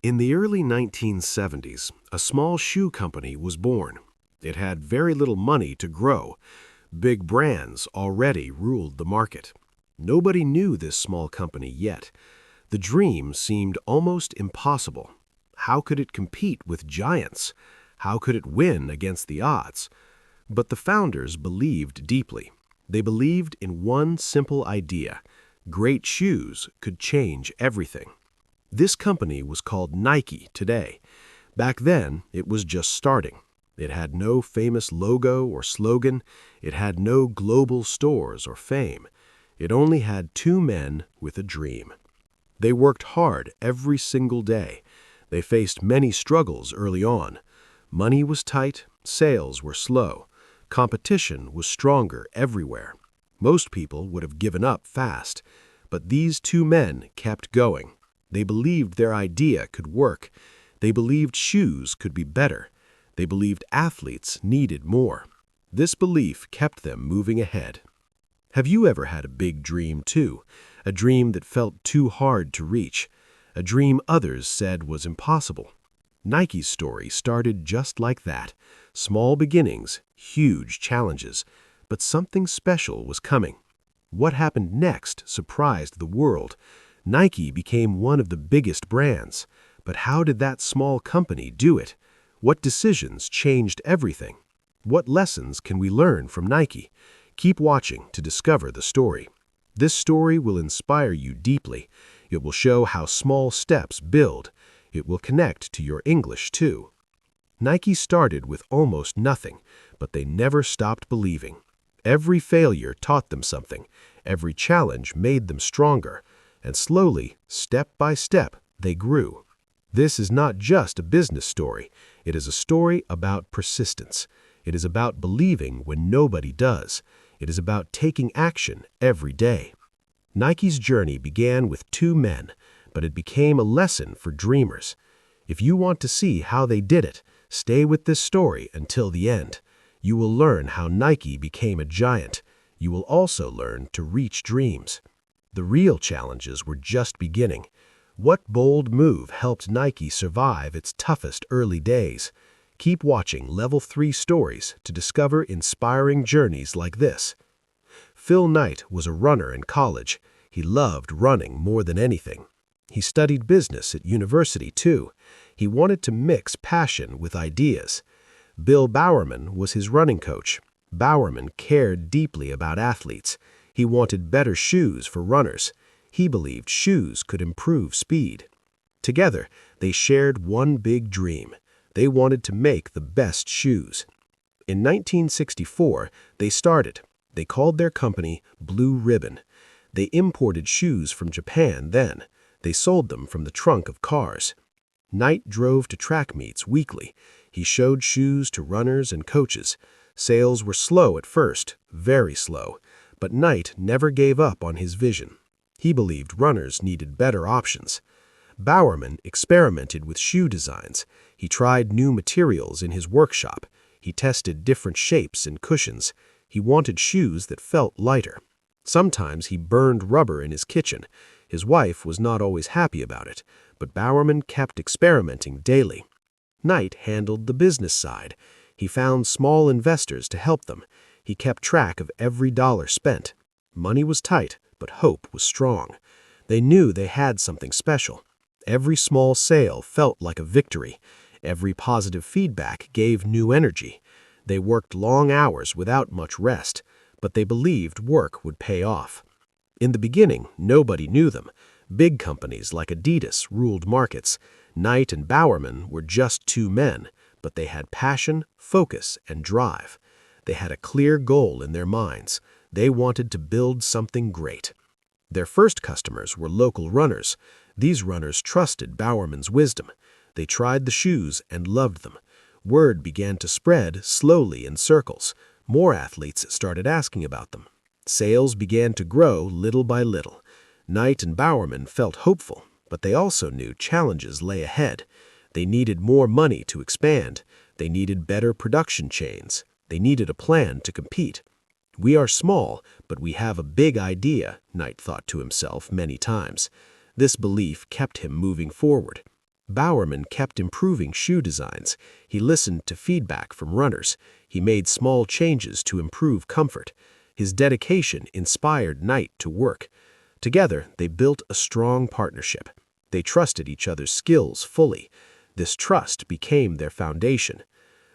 In the early 1970s, a small shoe company was born. It had very little money to grow. Big brands already ruled the market. Nobody knew this small company yet. The dream seemed almost impossible. How could it compete with giants? How could it win against the odds? But the founders believed deeply. They believed in one simple idea: great shoes could change everything. This company was called Nike today. Back then, it was just starting. It had no famous logo or slogan. It had no global stores or fame. It only had two men with a dream. They worked hard every single day. They faced many struggles early on. Money was tight, sales were slow. Competition was stronger everywhere. Most people would have given up fast. But these two men kept going. They believed their idea could work. They believed shoes could be better. They believed athletes needed more. This belief kept them moving ahead. Have you ever had a big dream too? A dream that felt too hard to reach? A dream others said was impossible? Nike's story started just like that. Small beginnings, huge challenges. But something special was coming. What happened next surprised the world. Nike became one of the biggest brands. But how did that small company do it? What decisions changed everything? What lessons can we learn from Nike? Keep watching to discover the story. This story will inspire you deeply. It will show how small steps build. It will connect to your English too. Nike started with almost nothing, but they never stopped believing. Every failure taught them something. Every challenge made them stronger. And slowly, step by step, they grew. This is not just a business story. It is a story about persistence. It is about believing when nobody does. It is about taking action every day. Nike's journey began with two men, but it became a lesson for dreamers. If you want to see how they did it, stay with this story until the end. You will learn how Nike became a giant. You will also learn to reach dreams. The real challenges were just beginning. What bold move helped Nike survive its toughest early days? Keep watching Level 3 Stories to discover inspiring journeys like this. Phil Knight was a runner in college. He loved running more than anything. He studied business at university too. He wanted to mix passion with ideas. Bill Bowerman was his running coach. Bowerman cared deeply about athletes. He wanted better shoes for runners. He believed shoes could improve speed. Together, they shared one big dream. They wanted to make the best shoes. In 1964, they started. They called their company Blue Ribbon. They imported shoes from Japan then. They sold them from the trunk of cars. Knight drove to track meets weekly. He showed shoes to runners and coaches. Sales were slow at first, very slow. But Knight never gave up on his vision. He believed runners needed better options. Bowerman experimented with shoe designs. He tried new materials in his workshop. He tested different shapes and cushions. He wanted shoes that felt lighter. Sometimes he burned rubber in his kitchen. His wife was not always happy about it, but Bowerman kept experimenting daily. Knight handled the business side. He found small investors to help them. He kept track of every dollar spent. Money was tight, but hope was strong. They knew they had something special. Every small sale felt like a victory. Every positive feedback gave new energy. They worked long hours without much rest, but they believed work would pay off. In the beginning, nobody knew them. Big companies like Adidas ruled markets. Knight and Bowerman were just two men, but they had passion, focus, and drive. They had a clear goal in their minds. They wanted to build something great. Their first customers were local runners. These runners trusted Bowerman's wisdom. They tried the shoes and loved them. Word began to spread slowly in circles. More athletes started asking about them. Sales began to grow little by little. Knight and Bowerman felt hopeful, but they also knew challenges lay ahead. They needed more money to expand. They needed better production chains. They needed a plan to compete. We are small, but we have a big idea, Knight thought to himself many times. This belief kept him moving forward. Bowerman kept improving shoe designs. He listened to feedback from runners. He made small changes to improve comfort. His dedication inspired Knight to work. Together, they built a strong partnership. They trusted each other's skills fully. This trust became their foundation.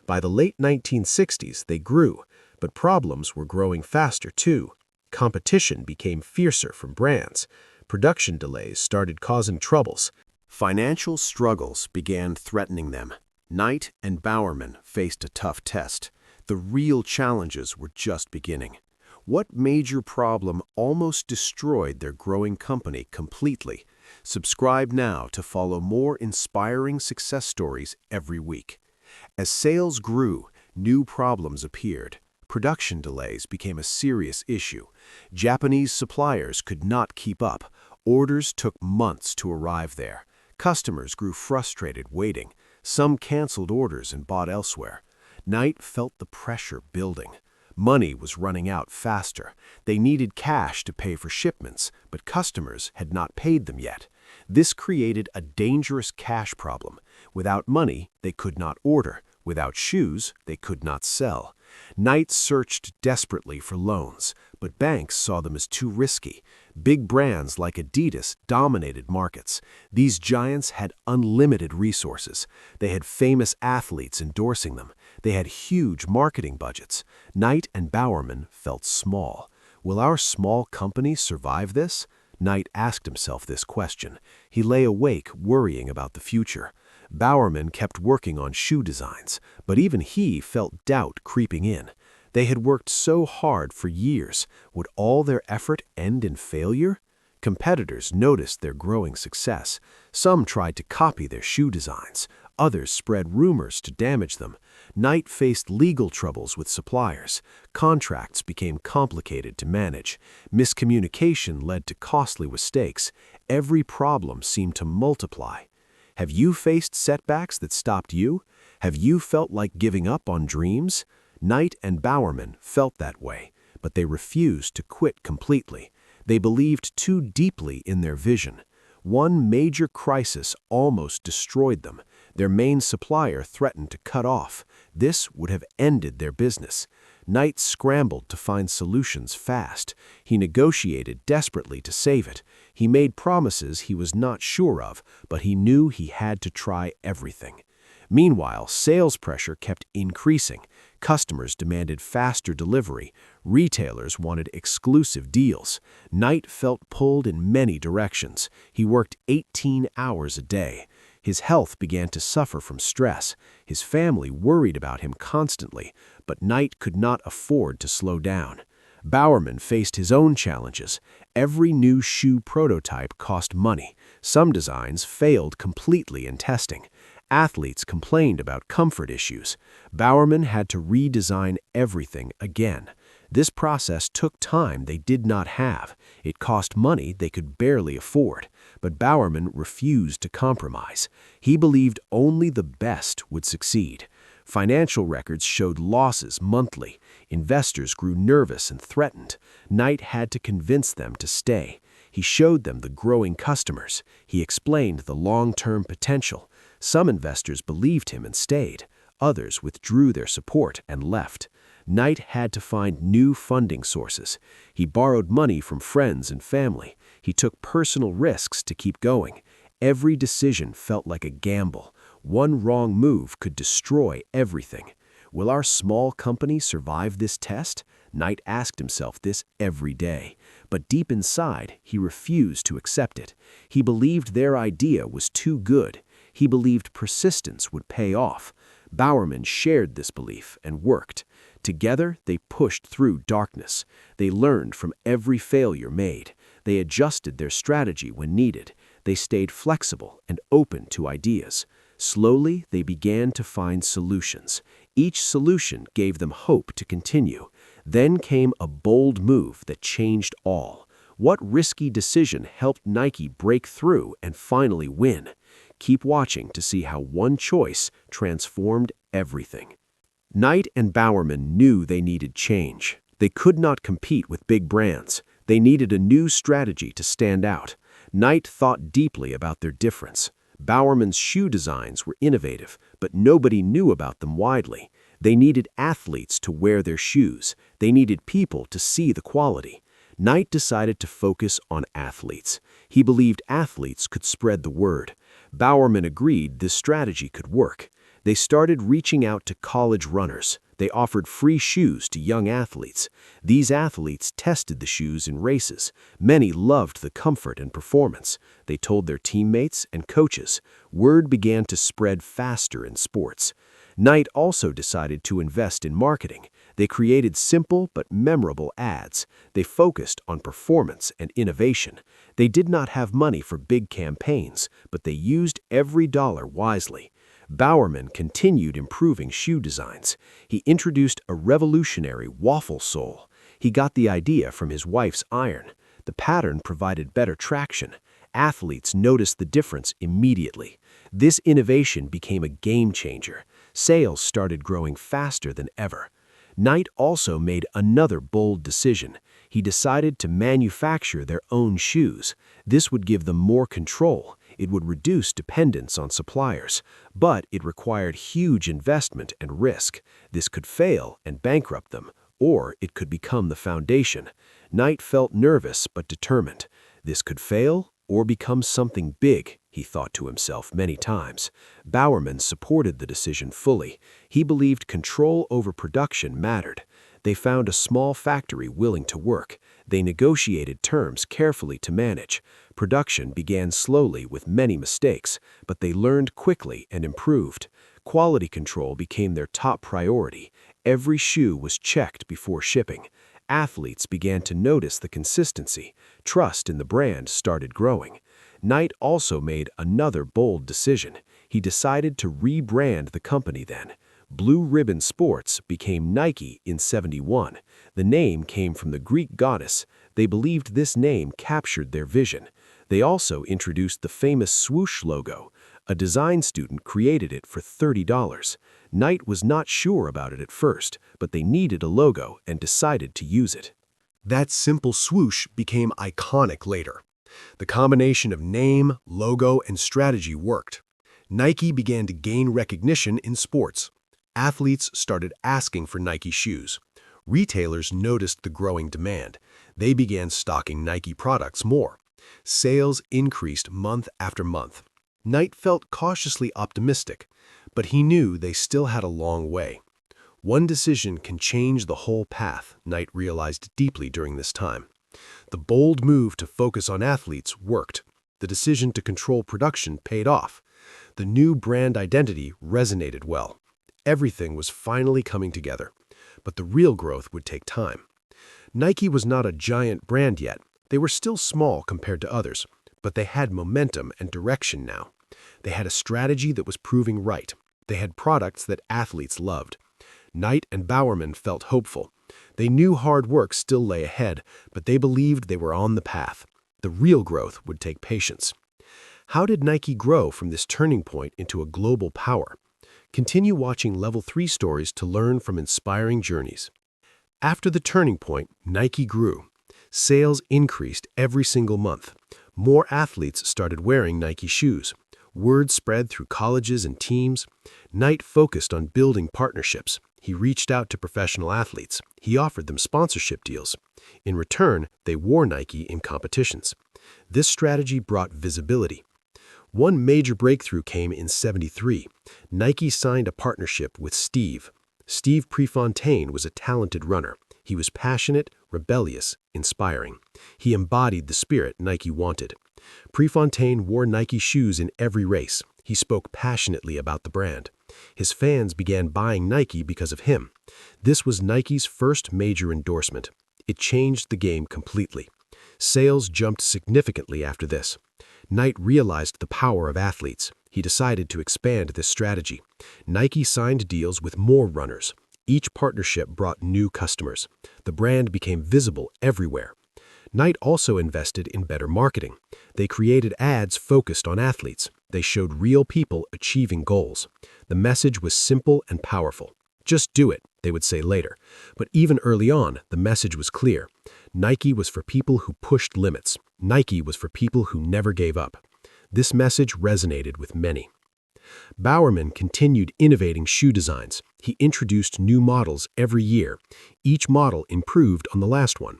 By the late 1960s, they grew, but problems were growing faster too. Competition became fiercer from brands. Production delays started causing troubles. Financial struggles began threatening them. Knight and Bowerman faced a tough test. The real challenges were just beginning. What major problem almost destroyed their growing company completely? Subscribe now to follow more inspiring success stories every week. As sales grew, new problems appeared. Production delays became a serious issue. Japanese suppliers could not keep up. Orders took months to arrive there. Customers grew frustrated waiting. Some canceled orders and bought elsewhere. Knight felt the pressure building. Money was running out faster. They needed cash to pay for shipments, but customers had not paid them yet. This created a dangerous cash problem. Without money, they could not order. Without shoes, they could not sell. Knight searched desperately for loans, but banks saw them as too risky. Big brands like Adidas dominated markets. These giants had unlimited resources. They had famous athletes endorsing them. They had huge marketing budgets. Knight and Bowerman felt small. Will our small company survive this? Knight asked himself this question. He lay awake, worrying about the future. Bowerman kept working on shoe designs, but even he felt doubt creeping in. They had worked so hard for years. Would all their effort end in failure? Competitors noticed their growing success. Some tried to copy their shoe designs. Others spread rumors to damage them. Knight faced legal troubles with suppliers. Contracts became complicated to manage. Miscommunication led to costly mistakes. Every problem seemed to multiply. Have you faced setbacks that stopped you? Have you felt like giving up on dreams? Knight and Bowerman felt that way, but they refused to quit completely. They believed too deeply in their vision. One major crisis almost destroyed them. Their main supplier threatened to cut off. This would have ended their business. Knight scrambled to find solutions fast. He negotiated desperately to save it. He made promises he was not sure of, but he knew he had to try everything. Meanwhile, sales pressure kept increasing. Customers demanded faster delivery. Retailers wanted exclusive deals. Knight felt pulled in many directions. He worked 18 hours a day. His health began to suffer from stress. His family worried about him constantly, but Knight could not afford to slow down. Bowerman faced his own challenges. Every new shoe prototype cost money. Some designs failed completely in testing. Athletes complained about comfort issues. Bowerman had to redesign everything again. This process took time they did not have. It cost money they could barely afford. But Bowerman refused to compromise. He believed only the best would succeed. Financial records showed losses monthly. Investors grew nervous and threatened. Knight had to convince them to stay. He showed them the growing customers. He explained the long-term potential. Some investors believed him and stayed. Others withdrew their support and left. Knight had to find new funding sources. He borrowed money from friends and family. He took personal risks to keep going. Every decision felt like a gamble. One wrong move could destroy everything. Will our small company survive this test? Knight asked himself this every day. But deep inside, he refused to accept it. He believed their idea was too good. He believed persistence would pay off. Bowerman shared this belief and worked. Together, they pushed through darkness. They learned from every failure made. They adjusted their strategy when needed. They stayed flexible and open to ideas. Slowly, they began to find solutions. Each solution gave them hope to continue. Then came a bold move that changed all. What risky decision helped Nike break through and finally win? Keep watching to see how one choice transformed everything. Knight and Bowerman knew they needed change. They could not compete with big brands. They needed a new strategy to stand out. Knight thought deeply about their difference. Bowerman's shoe designs were innovative, but nobody knew about them widely. They needed athletes to wear their shoes. They needed people to see the quality. Knight decided to focus on athletes. He believed athletes could spread the word. Bowerman agreed this strategy could work. They started reaching out to college runners. They offered free shoes to young athletes. These athletes tested the shoes in races. Many loved the comfort and performance. They told their teammates and coaches. Word began to spread faster in sports. Knight also decided to invest in marketing. They created simple but memorable ads. They focused on performance and innovation. They did not have money for big campaigns, but they used every dollar wisely. Bowerman continued improving shoe designs. He introduced a revolutionary waffle sole. He got the idea from his wife's iron. The pattern provided better traction. Athletes noticed the difference immediately. This innovation became a game changer. Sales started growing faster than ever. Knight also made another bold decision. He decided to manufacture their own shoes. This would give them more control. It would reduce dependence on suppliers, but it required huge investment and risk. This could fail and bankrupt them, or it could become the foundation. Knight felt nervous but determined. This could fail or become something big, he thought to himself many times. Bowerman supported the decision fully. He believed control over production mattered. They found a small factory willing to work. They negotiated terms carefully to manage. Production began slowly with many mistakes, but they learned quickly and improved. Quality control became their top priority. Every shoe was checked before shipping. Athletes began to notice the consistency. Trust in the brand started growing. Knight also made another bold decision. He decided to rebrand the company then. Blue Ribbon Sports became Nike in '71. The name came from the Greek goddess. They believed this name captured their vision. They also introduced the famous swoosh logo. A design student created it for $30. Knight was not sure about it at first, but they needed a logo and decided to use it. That simple swoosh became iconic later. The combination of name, logo, and strategy worked. Nike began to gain recognition in sports. Athletes started asking for Nike shoes. Retailers noticed the growing demand. They began stocking Nike products more. Sales increased month after month. Knight felt cautiously optimistic, but he knew they still had a long way. One decision can change the whole path, Knight realized deeply during this time. The bold move to focus on athletes worked. The decision to control production paid off. The new brand identity resonated well. Everything was finally coming together, but the real growth would take time. Nike was not a giant brand yet. They were still small compared to others, but they had momentum and direction now. They had a strategy that was proving right. They had products that athletes loved. Knight and Bowerman felt hopeful. They knew hard work still lay ahead, but they believed they were on the path. The real growth would take patience. How did Nike grow from this turning point into a global power? Continue watching Level 3 stories to learn from inspiring journeys. After the turning point, Nike grew. Sales increased every single month. More athletes started wearing Nike shoes. Word spread through colleges and teams. Knight focused on building partnerships. He reached out to professional athletes. He offered them sponsorship deals. In return, they wore Nike in competitions. This strategy brought visibility. One major breakthrough came in '73. Nike signed a partnership with Steve. Steve Prefontaine was a talented runner. He was passionate, rebellious, inspiring. He embodied the spirit Nike wanted. Prefontaine wore Nike shoes in every race. He spoke passionately about the brand. His fans began buying Nike because of him. This was Nike's first major endorsement. It changed the game completely. Sales jumped significantly after this. Knight realized the power of athletes. He decided to expand this strategy. Nike signed deals with more runners. Each partnership brought new customers. The brand became visible everywhere. Knight also invested in better marketing. They created ads focused on athletes. They showed real people achieving goals. The message was simple and powerful. Just do it, they would say later. But even early on, the message was clear. Nike was for people who pushed limits. Nike was for people who never gave up. This message resonated with many. Bowerman continued innovating shoe designs. He introduced new models every year. Each model improved on the last one.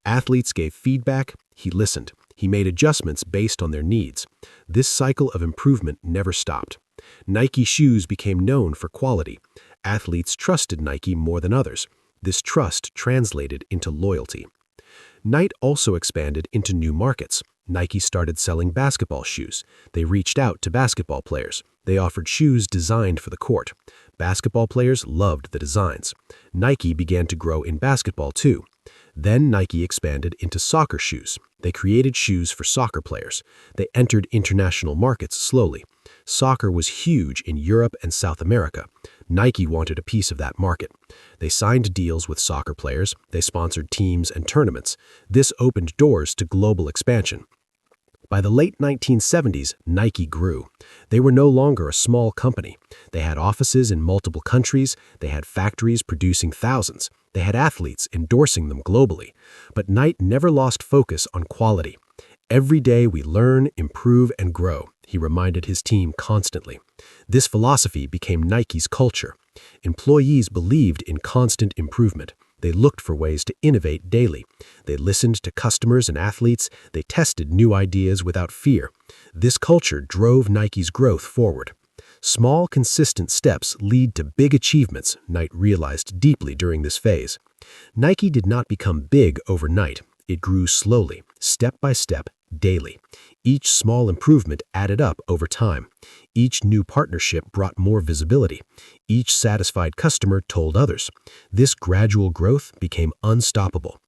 Athletes gave feedback. He listened. He made adjustments based on their needs. This cycle of improvement never stopped. Nike shoes became known for quality. Athletes trusted Nike more than others. This trust translated into loyalty. Nike also expanded into new markets. Nike started selling basketball shoes. They reached out to basketball players. They offered shoes designed for the court. Basketball players loved the designs. Nike began to grow in basketball too. Then Nike expanded into soccer shoes. They created shoes for soccer players. They entered international markets slowly. Soccer was huge in Europe and South America. Nike wanted a piece of that market. They signed deals with soccer players. They sponsored teams and tournaments. This opened doors to global expansion. By the late 1970s, Nike grew. They were no longer a small company. They had offices in multiple countries. They had factories producing thousands. They had athletes endorsing them globally. But Nike never lost focus on quality. Every day we learn, improve, and grow, he reminded his team constantly. This philosophy became Nike's culture. Employees believed in constant improvement. They looked for ways to innovate daily. They listened to customers and athletes. They tested new ideas without fear. This culture drove Nike's growth forward. Small, consistent steps lead to big achievements, Nike realized deeply during this phase. Nike did not become big overnight. It grew slowly, step by step, daily. Each small improvement added up over time. Each new partnership brought more visibility. Each satisfied customer told others. This gradual growth became unstoppable.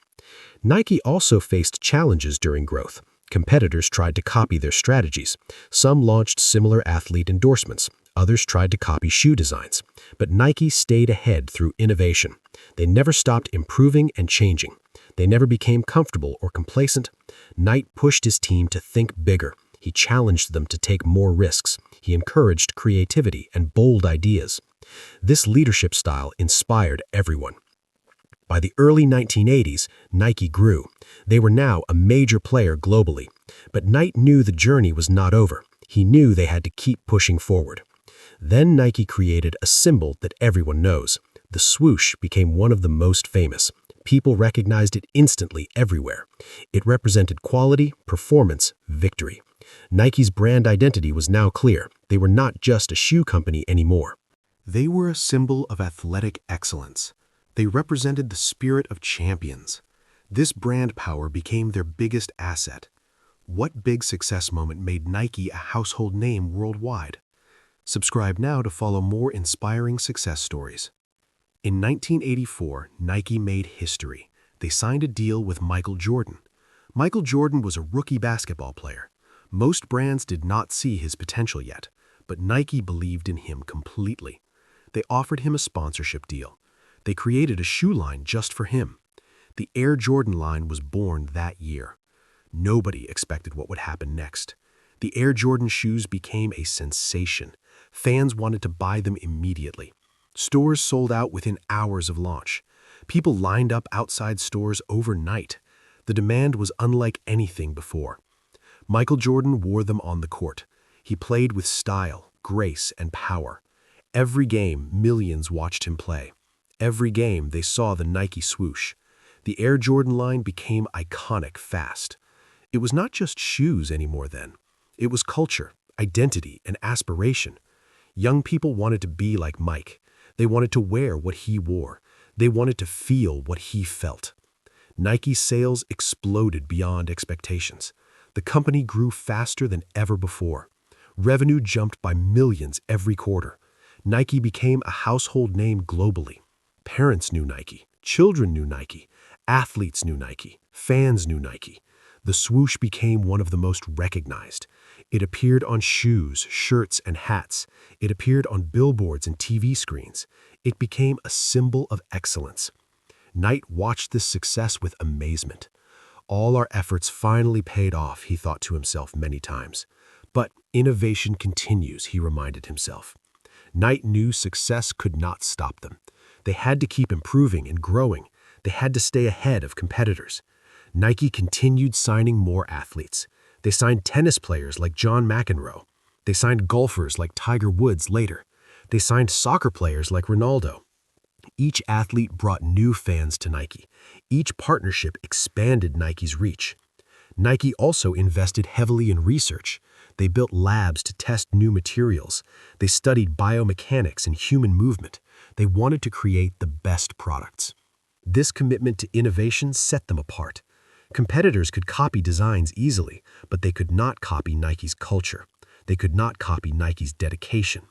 Nike also faced challenges during growth. Competitors tried to copy their strategies. Some launched similar athlete endorsements. Others tried to copy shoe designs. But Nike stayed ahead through innovation. They never stopped improving and changing. They never became comfortable or complacent. Nike pushed his team to think bigger. He challenged them to take more risks. He encouraged creativity and bold ideas. This leadership style inspired everyone. By the early 1980s, Nike grew. They were now a major player globally. But Nike knew the journey was not over. He knew they had to keep pushing forward. Then Nike created a symbol that everyone knows. The swoosh became one of the most famous. People recognized it instantly everywhere. It represented quality, performance, victory. Nike's brand identity was now clear. They were not just a shoe company anymore. They were a symbol of athletic excellence. They represented the spirit of champions. This brand power became their biggest asset. What big success moment made Nike a household name worldwide? Subscribe now to follow more inspiring success stories. In 1984, Nike made history. They signed a deal with Michael Jordan. Michael Jordan was a rookie basketball player. Most brands did not see his potential yet, but Nike believed in him completely. They offered him a sponsorship deal. They created a shoe line just for him. The Air Jordan line was born that year. Nobody expected what would happen next. The Air Jordan shoes became a sensation. Fans wanted to buy them immediately. Stores sold out within hours of launch. People lined up outside stores overnight. The demand was unlike anything before. Michael Jordan wore them on the court. He played with style, grace, and power. Every game, millions watched him play. Every game, they saw the Nike swoosh. The Air Jordan line became iconic fast. It was not just shoes anymore then. It was culture, identity, and aspiration. Young people wanted to be like Mike. They wanted to wear what he wore. They wanted to feel what he felt. Nike's sales exploded beyond expectations. The company grew faster than ever before. Revenue jumped by millions every quarter. Nike became a household name globally. Parents knew Nike. Children knew Nike. Athletes knew Nike. Fans knew Nike. The swoosh became one of the most recognized. It appeared on shoes, shirts, and hats. It appeared on billboards and TV screens. It became a symbol of excellence. Nike watched this success with amazement. All our efforts finally paid off, he thought to himself many times. But innovation continues, he reminded himself. Nike knew success could not stop them. They had to keep improving and growing. They had to stay ahead of competitors. Nike continued signing more athletes. They signed tennis players like John McEnroe. They signed golfers like Tiger Woods later. They signed soccer players like Ronaldo. Each athlete brought new fans to Nike. Each partnership expanded Nike's reach. Nike also invested heavily in research. They built labs to test new materials. They studied biomechanics and human movement. They wanted to create the best products. This commitment to innovation set them apart. Competitors could copy designs easily, but they could not copy Nike's culture. They could not copy Nike's dedication.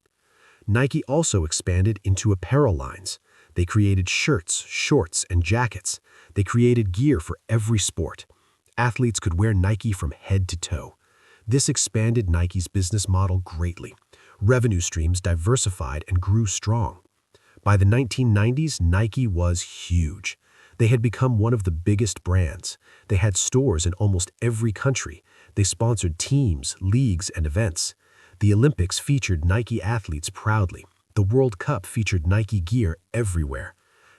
Nike also expanded into apparel lines. They created shirts, shorts, and jackets. They created gear for every sport. Athletes could wear Nike from head to toe. This expanded Nike's business model greatly. Revenue streams diversified and grew strong. By the 1990s, Nike was huge. They had become one of the biggest brands. They had stores in almost every country. They sponsored teams, leagues, and events. The Olympics featured Nike athletes proudly. The World Cup featured Nike gear everywhere.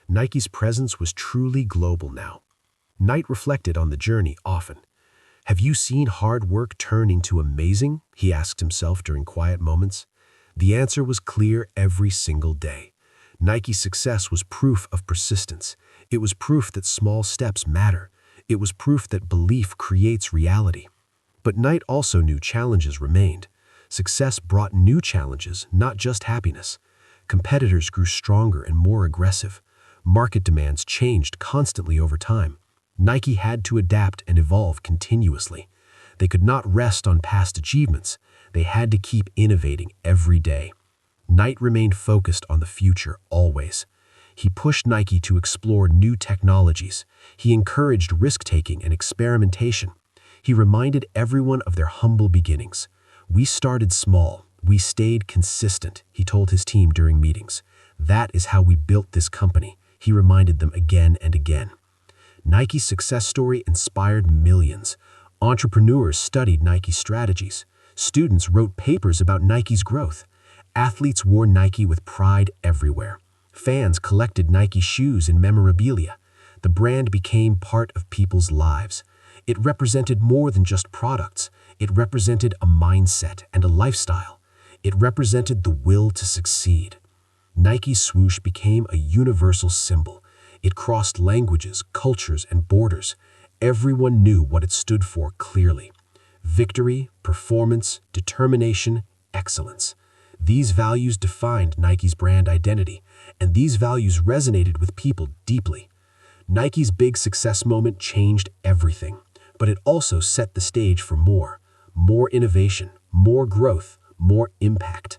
Nike's presence was truly global now. Knight reflected on the journey often. "Have you seen hard work turn into amazing?" he asked himself during quiet moments. The answer was clear every single day. Nike's success was proof of persistence. It was proof that small steps matter. It was proof that belief creates reality. But Knight also knew challenges remained. Success brought new challenges, not just happiness. Competitors grew stronger and more aggressive. Market demands changed constantly over time. Nike had to adapt and evolve continuously. They could not rest on past achievements. They had to keep innovating every day. Knight remained focused on the future always. He pushed Nike to explore new technologies. He encouraged risk-taking and experimentation. He reminded everyone of their humble beginnings. "We started small. We stayed consistent," he told his team during meetings. "That is how we built this company," he reminded them again and again. Nike's success story inspired millions. Entrepreneurs studied Nike's strategies. Students wrote papers about Nike's growth. Athletes wore Nike with pride everywhere. Fans collected Nike shoes and memorabilia. The brand became part of people's lives. It represented more than just products. It represented a mindset and a lifestyle. It represented the will to succeed. Nike's swoosh became a universal symbol. It crossed languages, cultures, and borders. Everyone knew what it stood for clearly. Victory, performance, determination, excellence. These values defined Nike's brand identity, and these values resonated with people deeply. Nike's big success moment changed everything, but it also set the stage for more innovation, more growth, more impact.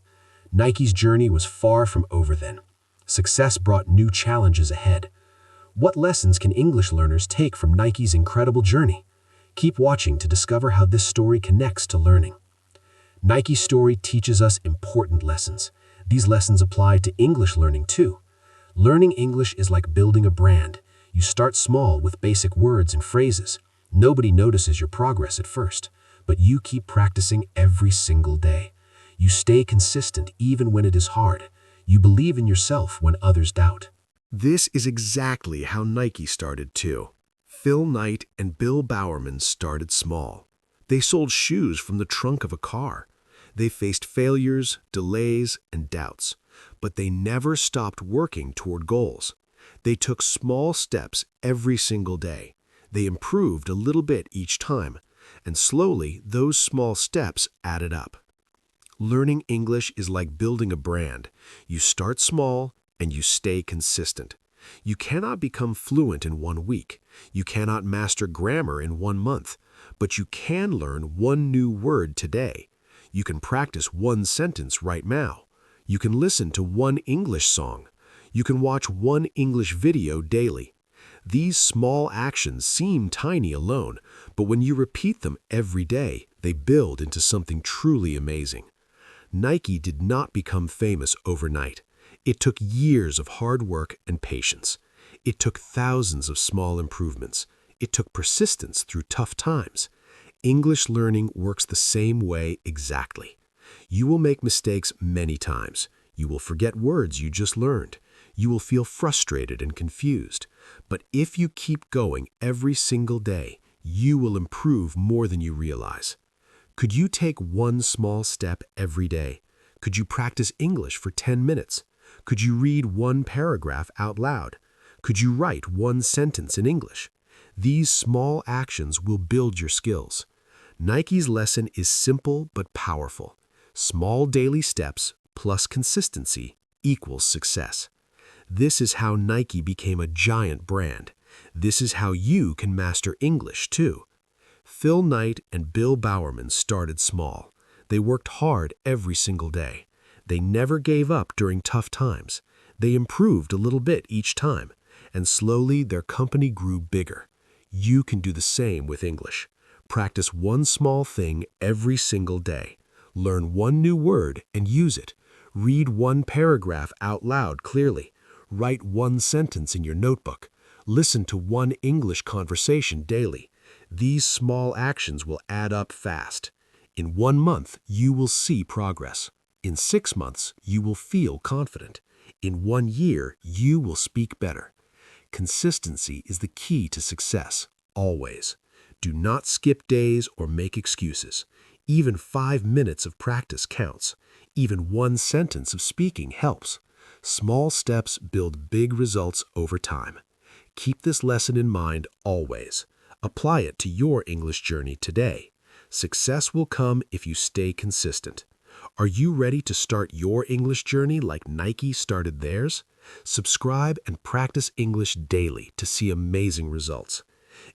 Nike's journey was far from over then. Success brought new challenges ahead. What lessons can English learners take from Nike's incredible journey? Keep watching to discover how this story connects to learning. Nike's story teaches us important lessons. These lessons apply to English learning too. Learning English is like building a brand. You start small with basic words and phrases. Nobody notices your progress at first, but you keep practicing every single day. You stay consistent even when it is hard. You believe in yourself when others doubt. This is exactly how Nike started too. Phil Knight and Bill Bowerman started small. They sold shoes from the trunk of a car. They faced failures, delays, and doubts, but they never stopped working toward goals. They took small steps every single day. They improved a little bit each time, and slowly those small steps added up. Learning English is like building a brand. You start small and you stay consistent. You cannot become fluent in 1 week. You cannot master grammar in 1 month, but you can learn 1 new word today. You can practice 1 sentence right now. You can listen to 1 English song. You can watch 1 English video daily. These small actions seem tiny alone, but when you repeat them every day, they build into something truly amazing. Nike did not become famous overnight. It took years of hard work and patience. It took thousands of small improvements. It took persistence through tough times. English learning works the same way exactly. You will make mistakes many times. You will forget words you just learned. You will feel frustrated and confused. But if you keep going every single day, you will improve more than you realize. Could you take one small step every day? Could you practice English for 10 minutes? Could you read one paragraph out loud? Could you write one sentence in English? These small actions will build your skills. Nike's lesson is simple but powerful. Small daily steps plus consistency equals success. This is how Nike became a giant brand. This is how you can master English too. Phil Knight and Bill Bowerman started small. They worked hard every single day. They never gave up during tough times. They improved a little bit each time, and slowly their company grew bigger. You can do the same with English. Practice one small thing every single day. Learn one new word and use it. Read one paragraph out loud clearly. Write one sentence in your notebook. Listen to one English conversation daily. These small actions will add up fast. In 1 month, you will see progress. In 6 months, you will feel confident. In 1 year, you will speak better. Consistency is the key to success, always. Do not skip days or make excuses. Even 5 minutes of practice counts. Even one sentence of speaking helps. Small steps build big results over time. Keep this lesson in mind always. Apply it to your English journey today. Success will come if you stay consistent. Are you ready to start your English journey like Nike started theirs? Subscribe and practice English daily to see amazing results.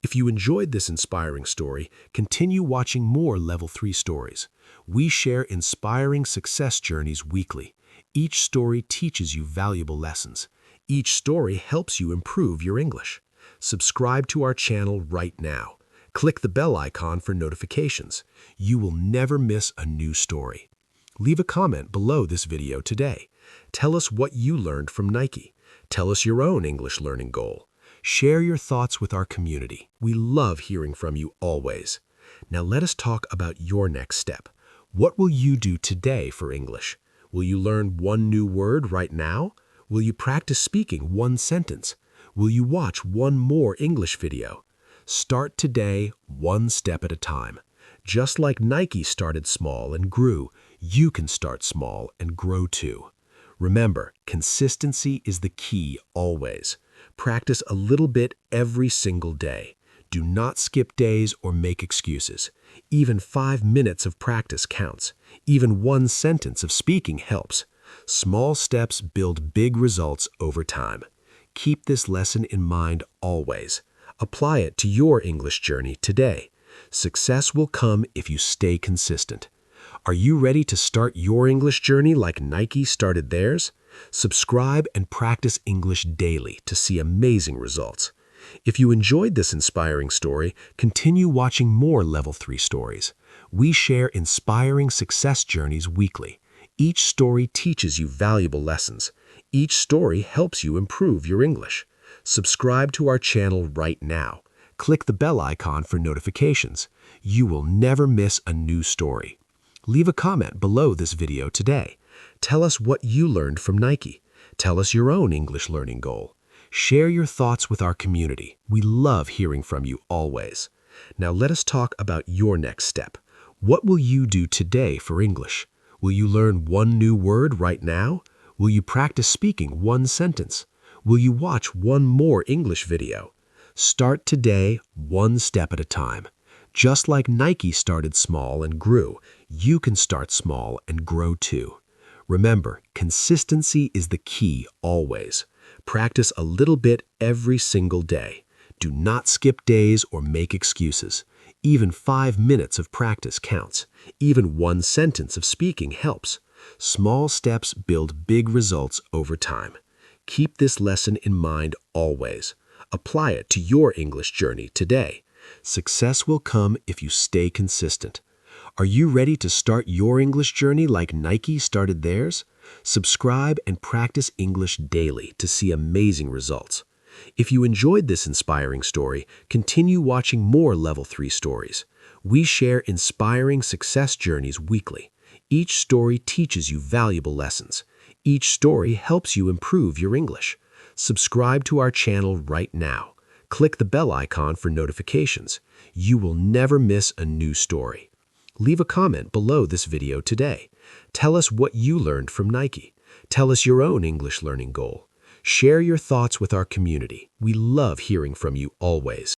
If you enjoyed this inspiring story, continue watching more Level 3 stories. We share inspiring success journeys weekly. Each story teaches you valuable lessons. Each story helps you improve your English. Subscribe to our channel right now. Click the bell icon for notifications. You will never miss a new story. Leave a comment below this video today. Tell us what you learned from Nike. Tell us your own English learning goal. Share your thoughts with our community. We love hearing from you always. Now let us talk about your next step. What will you do today for English? Will you learn one new word right now? Will you practice speaking one sentence? Will you watch one more English video? Start today, one step at a time. Just like Nike started small and grew, you can start small and grow too. Remember, consistency is the key always. Practice a little bit every single day. Do not skip days or make excuses. Even 5 minutes of practice counts. Even one sentence of speaking helps. Small steps build big results over time. Keep this lesson in mind always. Apply it to your English journey today. Success will come if you stay consistent. Are you ready to start your English journey like Nike started theirs? Subscribe and practice English daily to see amazing results. If you enjoyed this inspiring story, continue watching more Level 3 stories. We share inspiring success journeys weekly. Each story teaches you valuable lessons. Each story helps you improve your English. Subscribe to our channel right now. Click the bell icon for notifications. You will never miss a new story. Leave a comment below this video today. Tell us what you learned from Nike. Tell us your own English learning goal. Share your thoughts with our community. We love hearing from you always. Now let us talk about your next step. What will you do today for English? Will you learn one new word right now? Will you practice speaking one sentence? Will you watch one more English video? Start today, one step at a time. Just like Nike started small and grew, you can start small and grow too. Remember, consistency is the key always. Practice a little bit every single day. Do not skip days or make excuses. Even 5 minutes of practice counts. Even one sentence of speaking helps. Small steps build big results over time. Keep this lesson in mind always. Apply it to your English journey today. Success will come if you stay consistent. Are you ready to start your English journey like Nike started theirs? Subscribe and practice English daily to see amazing results. If you enjoyed this inspiring story, continue watching more Level 3 stories. We share inspiring success journeys weekly. Each story teaches you valuable lessons. Each story helps you improve your English. Subscribe to our channel right now. Click the bell icon for notifications. You will never miss a new story. Leave a comment below this video today. Tell us what you learned from Nike. Tell us your own English learning goal. Share your thoughts with our community. We love hearing from you always.